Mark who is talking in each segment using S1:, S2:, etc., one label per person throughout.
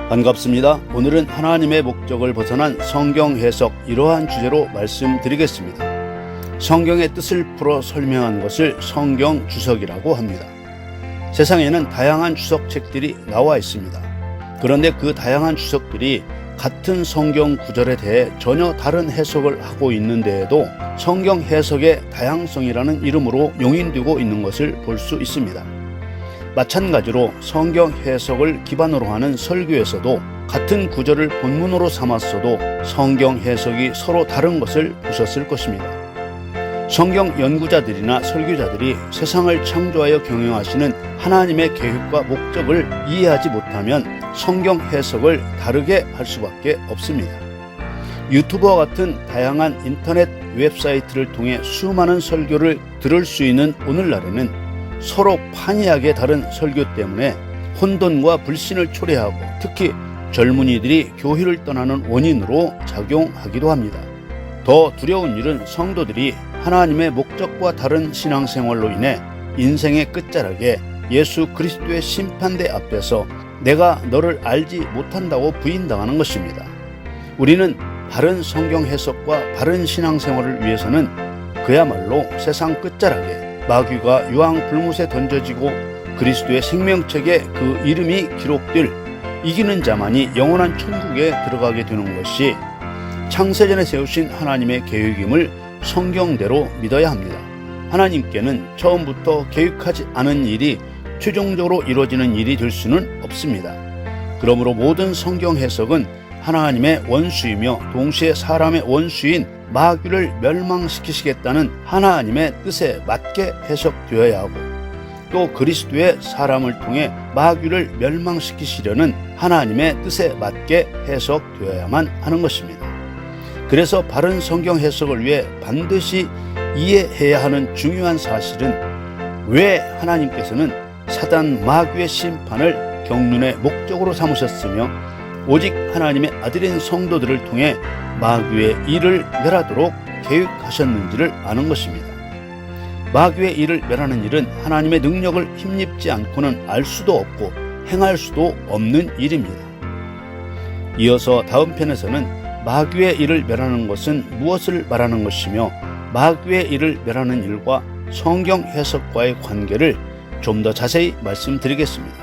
S1: 반갑습니다. 오늘은 하나님의 목적을 벗어난 성경 해석 이러한 주제로 말씀드리겠습니다. 성경의 뜻을 풀어 설명한 것을 성경 주석이라고 합니다. 세상에는 다양한 주석책들이 나와 있습니다. 그런데 그 다양한 주석들이 같은 성경 구절에 대해 전혀 다른 해석을 하고 있는데에도 성경 해석의 다양성이라는 이름으로 용인되고 있는 것을 볼 수 있습니다. 마찬가지로 성경 해석을 기반으로 하는 설교에서도 같은 구절을 본문으로 삼았어도 성경 해석이 서로 다른 것을 보셨을 것입니다. 성경 연구자들이나 설교자들이 세상을 창조하여 경영하시는 하나님의 계획과 목적을 이해하지 못하면 성경 해석을 다르게 할 수밖에 없습니다. 유튜브와 같은 다양한 인터넷 웹사이트를 통해 수많은 설교를 들을 수 있는 오늘날에는 서로 판이하게 다른 설교 때문에 혼돈과 불신을 초래하고 특히 젊은이들이 교회를 떠나는 원인으로 작용하기도 합니다. 더 두려운 일은 성도들이 하나님의 목적과 다른 신앙생활로 인해 인생의 끝자락에 예수 그리스도의 심판대 앞에서 내가 너를 알지 못한다고 부인당하는 것입니다. 우리는 바른 성경 해석과 바른 신앙생활을 위해서는 그야말로 세상 끝자락에 마귀가 유황불못에 던져지고 그리스도의 생명책에 그 이름이 기록될 이기는 자만이 영원한 천국에 들어가게 되는 것이 창세전에 세우신 하나님의 계획임을 성경대로 믿어야 합니다. 하나님께는 처음부터 계획하지 않은 일이 최종적으로 이루어지는 일이 될 수는 없습니다. 그러므로 모든 성경 해석은 하나님의 원수이며 동시에 사람의 원수인 마귀를 멸망시키시겠다는 하나님의 뜻에 맞게 해석되어야 하고 또 그리스도의 사람을 통해 마귀를 멸망시키시려는 하나님의 뜻에 맞게 해석되어야만 하는 것입니다. 그래서 바른 성경 해석을 위해 반드시 이해해야 하는 중요한 사실은 왜 하나님께서는 사단 마귀의 심판을 경륜의 목적으로 삼으셨으며 오직 하나님의 아들인 성도들을 통해 마귀의 일을 멸하도록 계획하셨는지를 아는 것입니다. 마귀의 일을 멸하는 일은 하나님의 능력을 힘입지 않고는 알 수도 없고 행할 수도 없는 일입니다. 이어서 다음 편에서는 마귀의 일을 멸하는 것은 무엇을 말하는 것이며 마귀의 일을 멸하는 일과 성경 해석과의 관계를 좀 더 자세히 말씀드리겠습니다.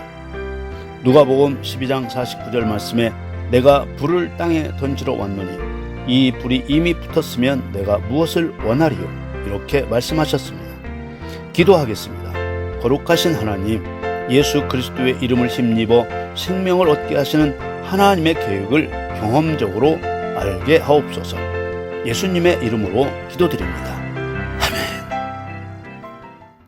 S1: 누가복음 12장 49절 말씀에 내가 불을 땅에 던지러 왔노니 이 불이 이미 붙었으면 내가 무엇을 원하리요? 이렇게 말씀하셨습니다. 기도하겠습니다. 거룩하신 하나님, 예수 그리스도의 이름을 힘입어 생명을 얻게 하시는 하나님의 계획을 경험적으로 알게 하옵소서. 예수님의 이름으로 기도드립니다.